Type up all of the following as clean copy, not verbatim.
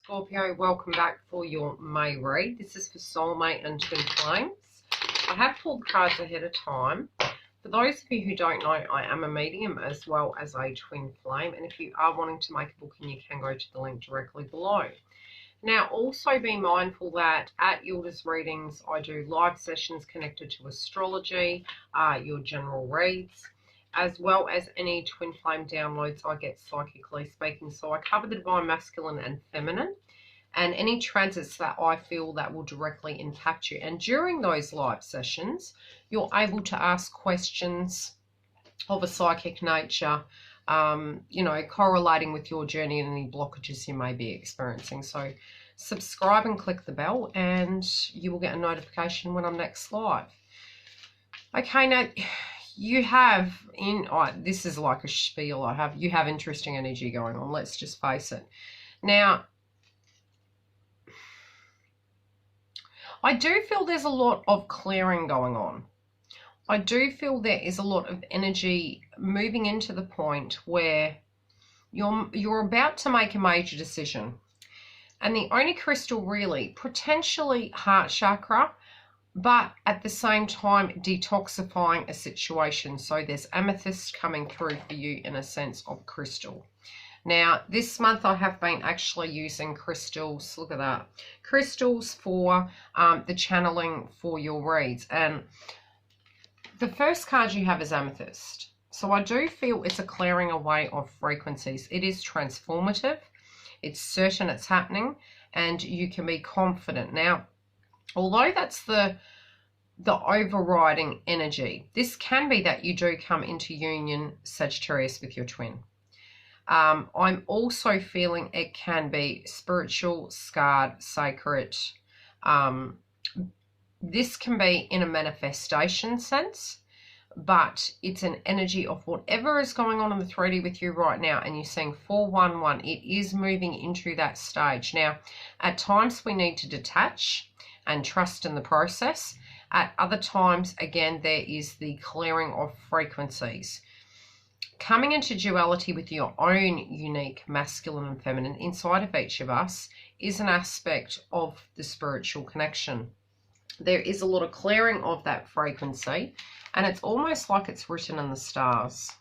Scorpio, welcome back for your May read. This is for soulmate and twin flames. I have pulled cards ahead of time. For those of you who don't know, I am a medium as well as a twin flame, and if you are wanting to make a booking, you can go to the link directly below. Now, also be mindful that at Yildiz readings, I do live sessions connected to astrology, your general reads, as well as any twin flame downloads I get psychically speaking. So I cover the divine masculine and feminine and any transits that I feel that will directly impact you. And during those live sessions, you're able to ask questions of a psychic nature, correlating with your journey and any blockages you may be experiencing. So subscribe and click the bell and you will get a notification when I'm next live. Okay, now you have this is like a spiel you have interesting energy going on, let's just face it. Now, I do feel there's a lot of clearing going on. I do feel there is a lot of energy moving into the point where you're about to make a major decision. And the only crystal really, potentially heart chakra, but at the same time detoxifying a situation. So there's amethyst coming through for you in a sense of crystal. Now, this month I have been actually using crystals, look at that, crystals for the channeling for your reads. And the first card you have is amethyst. So I do feel it's a clearing away of frequencies. It is transformative. It's certain it's happening and you can be confident. Now, although that's the overriding energy, this can be that you do come into union Sagittarius with your twin. I'm also feeling it can be spiritual, scarred, sacred. This can be in a manifestation sense, but it's an energy of whatever is going on in the 3D with you right now, and you're seeing 411. It is moving into that stage. Now, at times we need to detach and trust in the process. At other times, again, there is the clearing of frequencies. Coming into duality with your own unique masculine and feminine inside of each of us is an aspect of the spiritual connection. There is a lot of clearing of that frequency, and it's almost like it's written in the stars.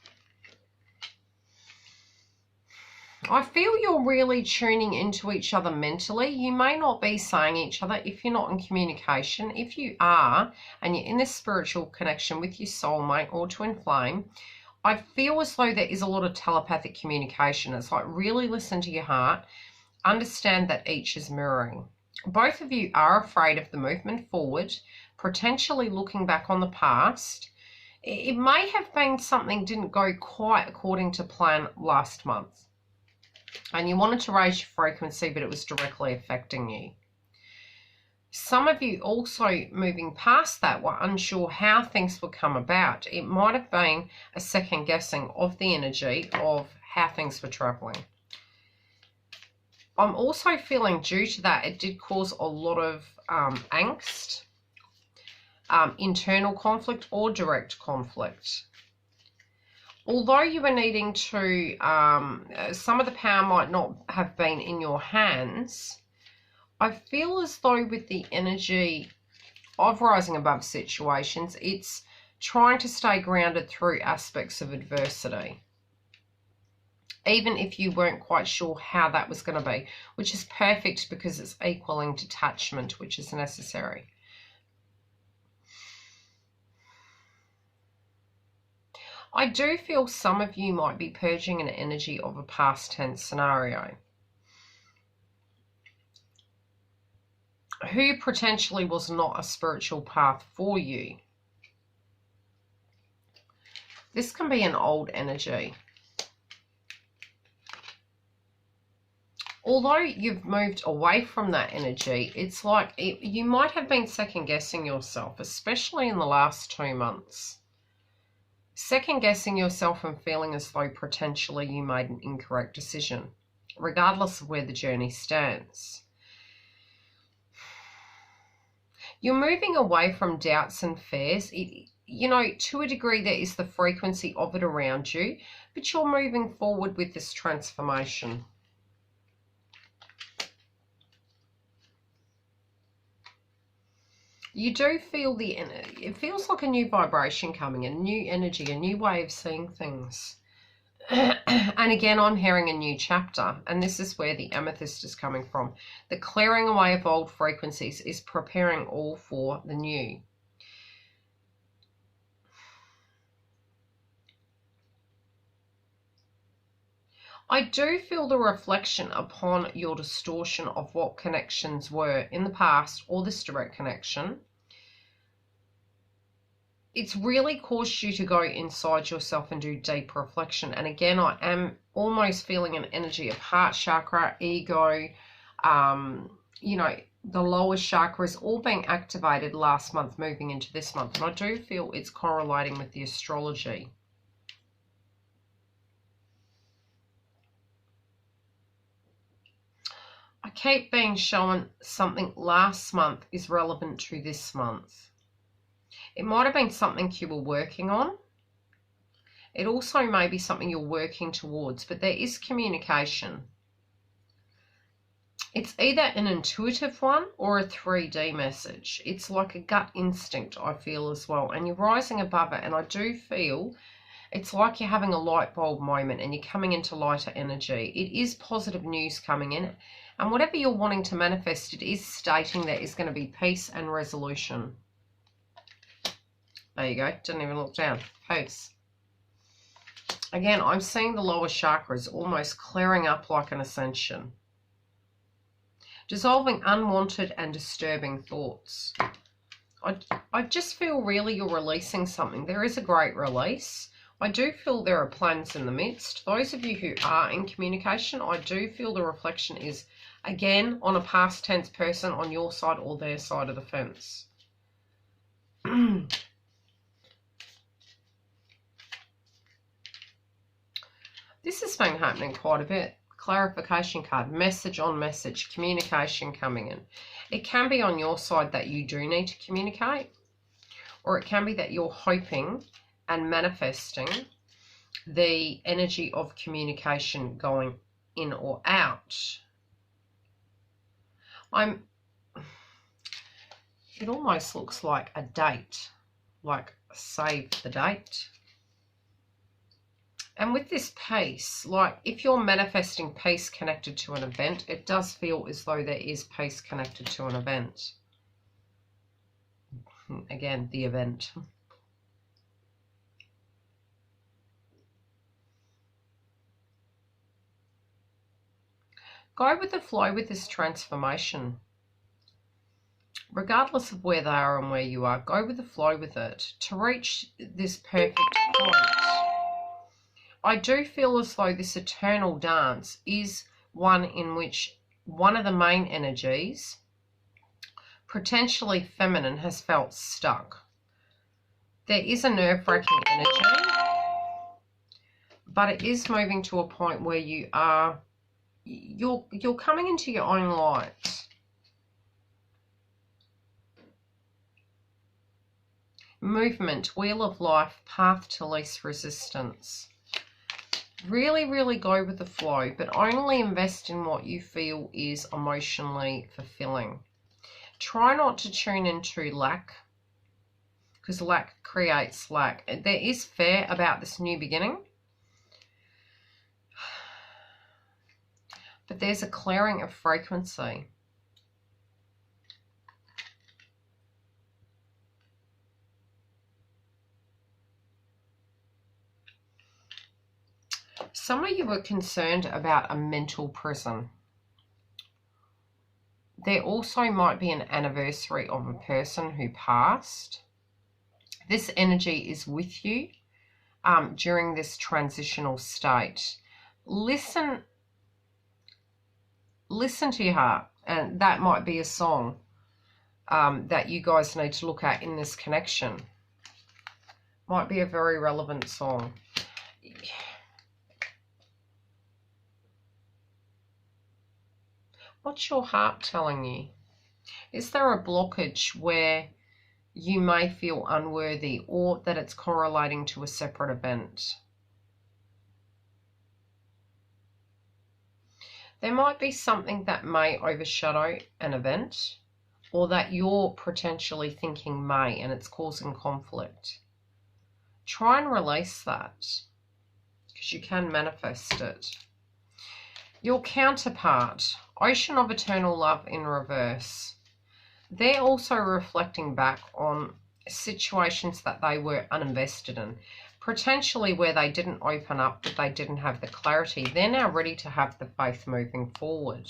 I feel you're really tuning into each other mentally. You may not be saying each other if you're not in communication. If you are, and you're in this spiritual connection with your soulmate or twin flame, I feel as though there is a lot of telepathic communication. It's like, really listen to your heart. Understand that each is mirroring. Both of you are afraid of the movement forward, potentially looking back on the past. It may have been something didn't go quite according to plan last month, and you wanted to raise your frequency, but it was directly affecting you. Some of you also moving past that were unsure how things would come about. It might have been a second guessing of the energy of how things were traveling. I'm also feeling due to that, it did cause a lot of angst, internal conflict or direct conflict. Although you were needing to, some of the power might not have been in your hands, I feel as though with the energy of rising above situations, it's trying to stay grounded through aspects of adversity, even if you weren't quite sure how that was going to be, which is perfect because it's equaling detachment, which is necessary. I do feel some of you might be purging an energy of a past tense scenario. Who potentially was not a spiritual path for you. This can be an old energy. Although you've moved away from that energy, it's like you might have been second guessing yourself, especially in the last 2 months. Second guessing yourself and feeling as though potentially you made an incorrect decision, regardless of where the journey stands. You're moving away from doubts and fears. To a degree there is the frequency of it around you, but you're moving forward with this transformation. You do feel it feels like a new vibration coming in, new energy, a new way of seeing things. And again, I'm hearing a new chapter, and this is where the amethyst is coming from. The clearing away of old frequencies is preparing all for the new. I do feel the reflection upon your distortion of what connections were in the past, or this direct connection. It's really caused you to go inside yourself and do deep reflection. And again, I am almost feeling an energy of heart chakra, ego, you know, the lowest chakras all being activated last month, moving into this month. And I do feel it's correlating with the astrology. I keep being shown something last month is relevant to this month. It might have been something you were working on. It also may be something you're working towards, but there is communication. It's either an intuitive one or a 3D message. It's like a gut instinct, I feel, as well. And you're rising above it, and I do feel it's like you're having a light bulb moment and you're coming into lighter energy. It is positive news coming in. And whatever you're wanting to manifest, it is stating there is going to be peace and resolution. There you go. Didn't even look down. Peace. Again, I'm seeing the lower chakras almost clearing up like an ascension. Dissolving unwanted and disturbing thoughts. I just feel really you're releasing something. There is a great release. I do feel there are plans in the midst. Those of you who are in communication, I do feel the reflection is, again, on a past tense person on your side or their side of the fence. This has been happening quite a bit. Clarification card, message on message, communication coming in. It can be on your side that you do need to communicate, or it can be that you're hoping and manifesting the energy of communication going in or out. It almost looks like a date, like save the date. And with this peace, like if you're manifesting peace connected to an event, it does feel as though there is peace connected to an event. Again, the event. Go with the flow with this transformation. Regardless of where they are and where you are, go with the flow with it to reach this perfect point. I do feel as though this eternal dance is one in which one of the main energies, potentially feminine, has felt stuck. There is a nerve-wracking energy, but it is moving to a point where you're coming into your own light. Movement, wheel of life, path to least resistance. Really, really go with the flow, but only invest in what you feel is emotionally fulfilling. Try not to tune into lack, because lack creates lack. There is fear about this new beginning, but there's a clearing of frequency. Some of you are concerned about a mental prison. There also might be an anniversary of a person who passed. This energy is with you during this transitional state. Listen to your heart, and that might be a song that you guys need to look at in this connection. Might be a very relevant song. What's your heart telling you? Is there a blockage where you may feel unworthy, or that it's correlating to a separate event? There might be something that may overshadow an event. or that you're potentially thinking may, and it's causing conflict. Try and release that, because you can manifest it. Your counterpart, Ocean of Eternal Love in reverse. They're also reflecting back on situations that they were uninvested in, potentially where they didn't open up, but they didn't have the clarity. They're now ready to have the faith moving forward.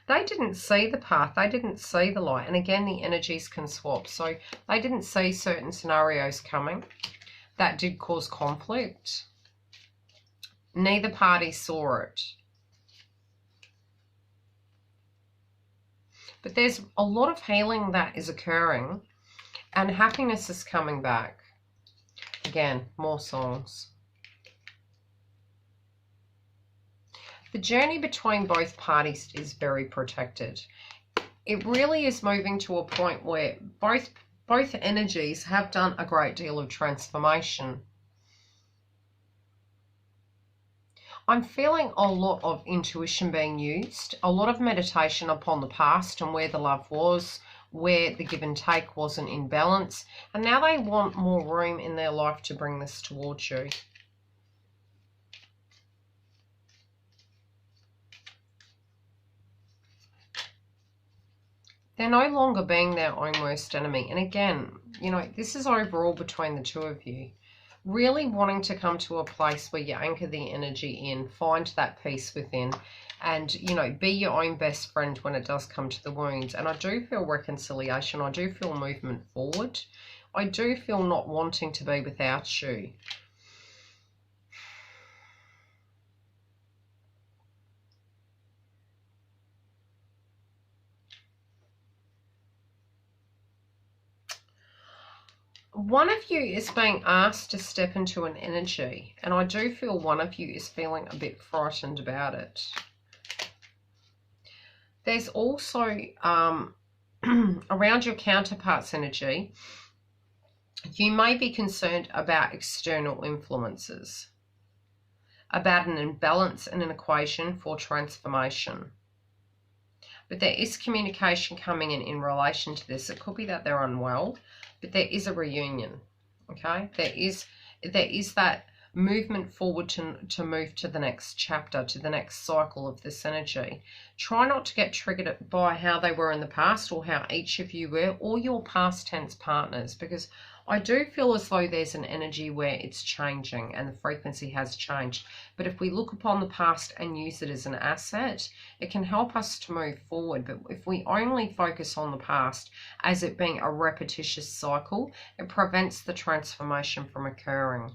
They didn't see the path, they didn't see the light, and again the energies can swap. So they didn't see certain scenarios coming that did cause conflict. Neither party saw it. But there's a lot of healing that is occurring, and happiness is coming back. Again, more songs. The journey between both parties is very protected. It really is moving to a point where both energies have done a great deal of transformation. I'm feeling a lot of intuition being used, a lot of meditation upon the past and where the love was, where the give and take wasn't in balance, and now they want more room in their life to bring this towards you. They're no longer being their own worst enemy. And again, you know, this is overall between the two of you. Really wanting to come to a place where you anchor the energy in, find that peace within, and, you know, be your own best friend when it does come to the wounds. And I do feel reconciliation. I do feel movement forward. I do feel not wanting to be without you. One of you is being asked to step into an energy, and I do feel one of you is feeling a bit frightened about it. There's also, around your counterpart's energy, you may be concerned about external influences, about an imbalance in an equation for transformation. But there is communication coming in relation to this. It could be that they're unwell, but there is a reunion, okay? There is that movement forward to move to the next chapter, to the next cycle of this energy. Try not to get triggered by how they were in the past or how each of you were, or your past tense partners, because I do feel as though there's an energy where it's changing and the frequency has changed. But if we look upon the past and use it as an asset, it can help us to move forward. But if we only focus on the past as it being a repetitious cycle, it prevents the transformation from occurring.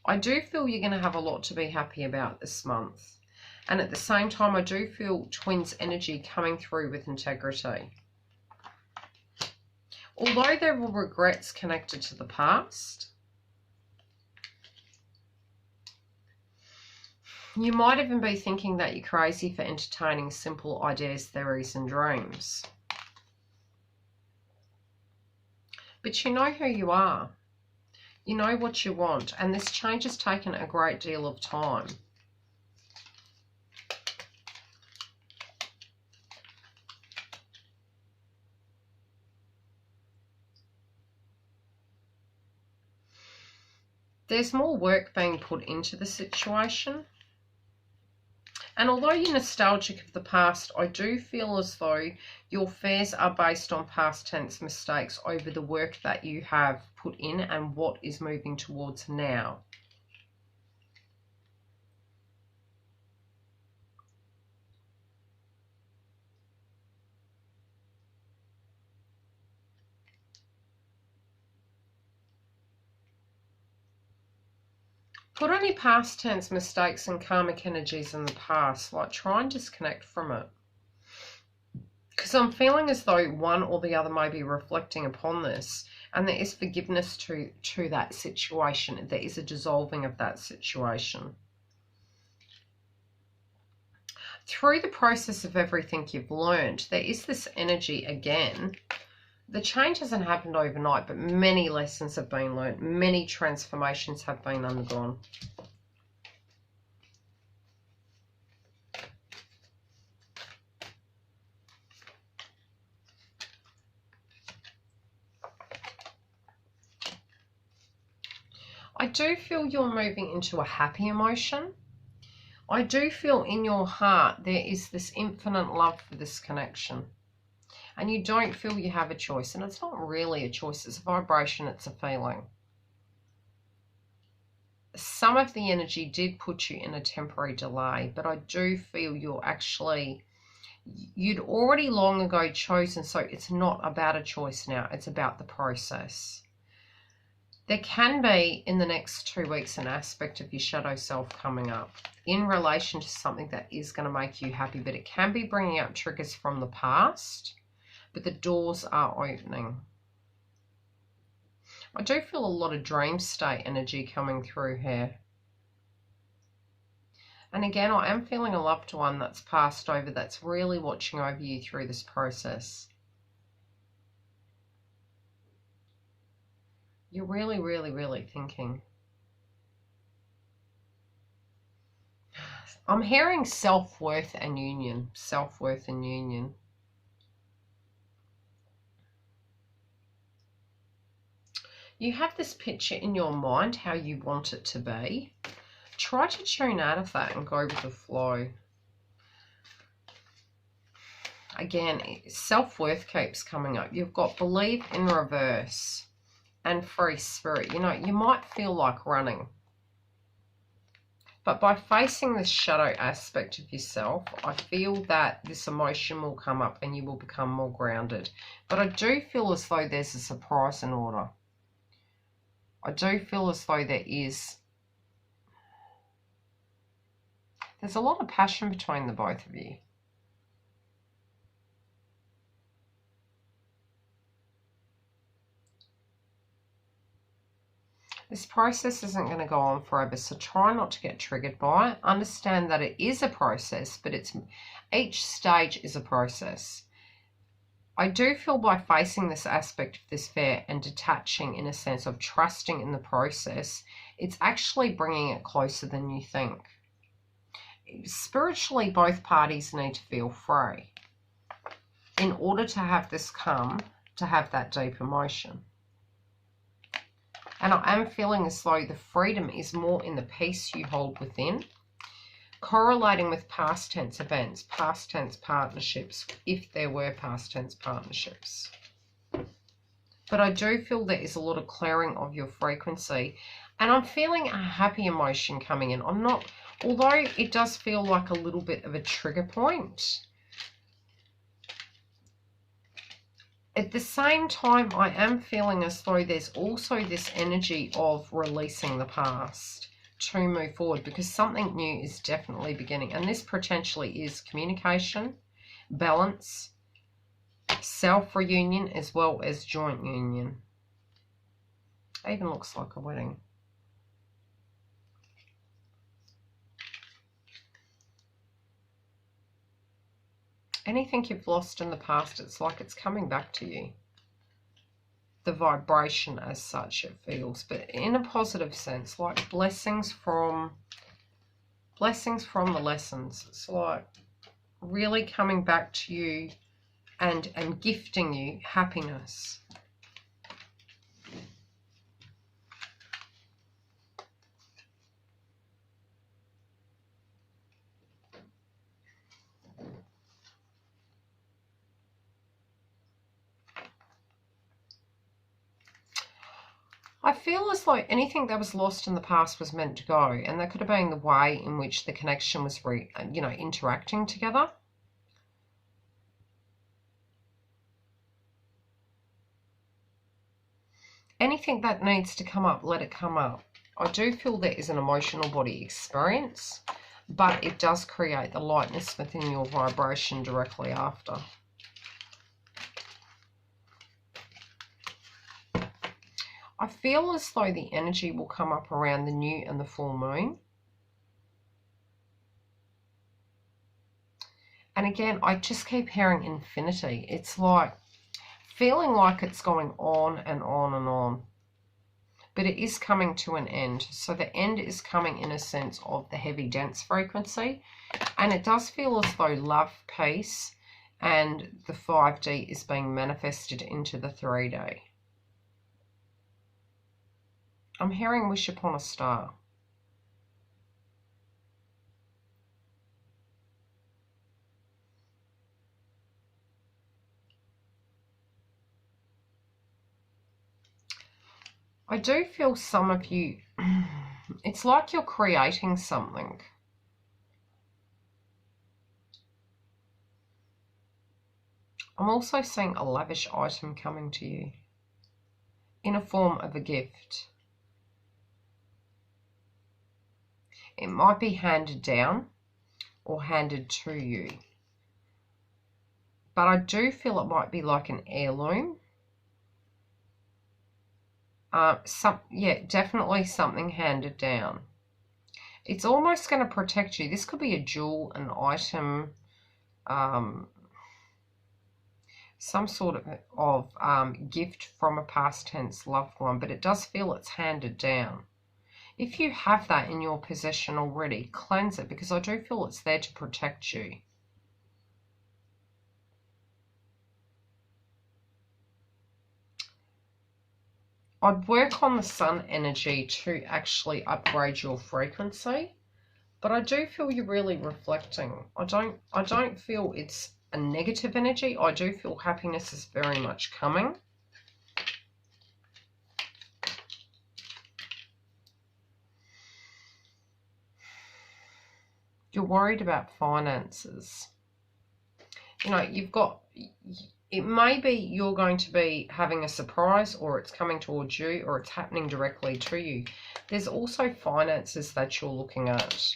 I do feel you're going to have a lot to be happy about this month. And at the same time, I do feel twins energy coming through with integrity. Although there were regrets connected to the past, you might even be thinking that you're crazy for entertaining simple ideas, theories, and dreams. But you know who you are. You know what you want, and this change has taken a great deal of time. There's more work being put into the situation. And although you're nostalgic of the past, I do feel as though your fears are based on past tense mistakes over the work that you have put in and what is moving towards now. Put any past tense mistakes and karmic energies in the past, like try and disconnect from it. Because I'm feeling as though one or the other may be reflecting upon this, and there is forgiveness to that situation. There is a dissolving of that situation. Through the process of everything you've learned, there is this energy again. The change hasn't happened overnight, but many lessons have been learned. Many transformations have been undergone. I do feel you're moving into a happy emotion. I do feel in your heart there is this infinite love for this connection. And you don't feel you have a choice. And it's not really a choice. It's a vibration. It's a feeling. Some of the energy did put you in a temporary delay. But I do feel you'd already long ago chosen. So it's not about a choice now. It's about the process. There can be, in the next 2 weeks, an aspect of your shadow self coming up in relation to something that is going to make you happy. But it can be bringing up triggers from the past. But the doors are opening. I do feel a lot of dream state energy coming through here. And again, I am feeling a loved one that's passed over that's really watching over you through this process. You're really, really, really thinking. I'm hearing self-worth and union. Self-worth and union. You have this picture in your mind, how you want it to be. Try to tune out of that and go with the flow. Again, self-worth keeps coming up. You've got believe in reverse and free spirit. You know, you might feel like running. But by facing this shadow aspect of yourself, I feel that this emotion will come up and you will become more grounded. But I do feel as though there's a surprise in order. I do feel as though there's a lot of passion between the both of you. This process isn't going to go on forever, so try not to get triggered by it. Understand that it is a process, but each stage is a process. I do feel by facing this aspect of this fair and detaching in a sense of trusting in the process, it's actually bringing it closer than you think. Spiritually, both parties need to feel free in order to have this come, to have that deep emotion. And I am feeling as though the freedom is more in the peace you hold within, correlating with past tense events, past tense partnerships, if there were past tense partnerships. But I do feel there is a lot of clearing of your frequency, and I'm feeling a happy emotion coming in. Although it does feel like a little bit of a trigger point, at the same time, I am feeling as though there's also this energy of releasing the past to move forward, because something new is definitely beginning. And this potentially is communication, balance, self-reunion, as well as joint union. It even looks like a wedding. Anything you've lost in the past, it's like it's coming back to you. The vibration as such, it feels, but in a positive sense, like blessings from the lessons. It's like really coming back to you and gifting you happiness. I feel as though anything that was lost in the past was meant to go, and that could have been the way in which the connection was, interacting together. Anything that needs to come up, let it come up. I do feel there is an emotional body experience, but it does create the lightness within your vibration directly after. I feel as though the energy will come up around the new and the full moon. And again, I just keep hearing infinity. It's like feeling like it's going on and on and on. But it is coming to an end. So the end is coming in a sense of the heavy, dense frequency. And it does feel as though love, peace, and the 5D is being manifested into the 3D. I'm hearing wish upon a star. I do feel some of you, it's like you're creating something. I'm also seeing a lavish item coming to you in a form of a gift. It might be handed down or handed to you. But I do feel it might be like an heirloom. Yeah, definitely something handed down. It's almost going to protect you. This could be a jewel, an item, some sort of gift from a past tense loved one, but it does feel it's handed down. If you have that in your possession already, cleanse it, because I do feel it's there to protect you. I'd work on the sun energy to actually upgrade your frequency, but I do feel you're really reflecting. I don't feel it's a negative energy. I do feel happiness is very much coming. You're worried about finances. You know, you've got, it may be you're going to be having a surprise, or it's coming towards you, or it's happening directly to you. There's also finances that you're looking at.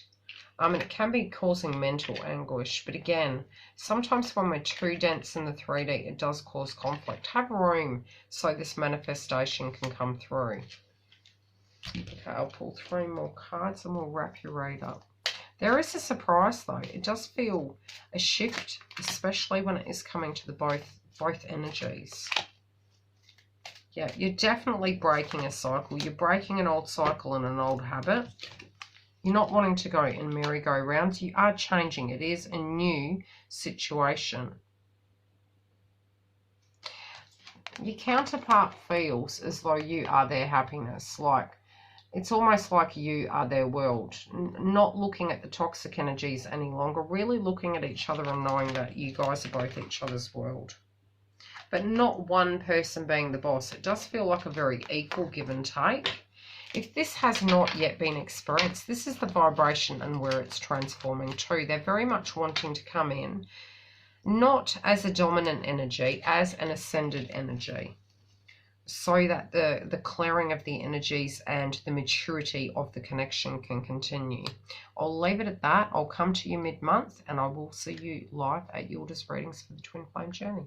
And it can be causing mental anguish. But again, sometimes when we're too dense in the 3D, it does cause conflict. Have room so this manifestation can come through. Okay, I'll pull 3 more cards and we'll wrap your read up. There is a surprise though. It does feel a shift, especially when it is coming to the both energies. Yeah, you're definitely breaking a cycle. You're breaking an old cycle and an old habit. You're not wanting to go in merry-go-rounds. You are changing. It is a new situation. Your counterpart feels as though you are their happiness. Like, it's almost like you are their world. Not looking at the toxic energies any longer. Really looking at each other and knowing that you guys are both each other's world. But not one person being the boss. It does feel like a very equal give and take. If this has not yet been experienced, this is the vibration and where it's transforming to. They're very much wanting to come in, not as a dominant energy, as an ascended energy, so that the clearing of the energies and the maturity of the connection can continue. I'll leave it at that. I'll come to you mid-month, and I will see you live at Yildiz Readings for the Twin Flame Journey.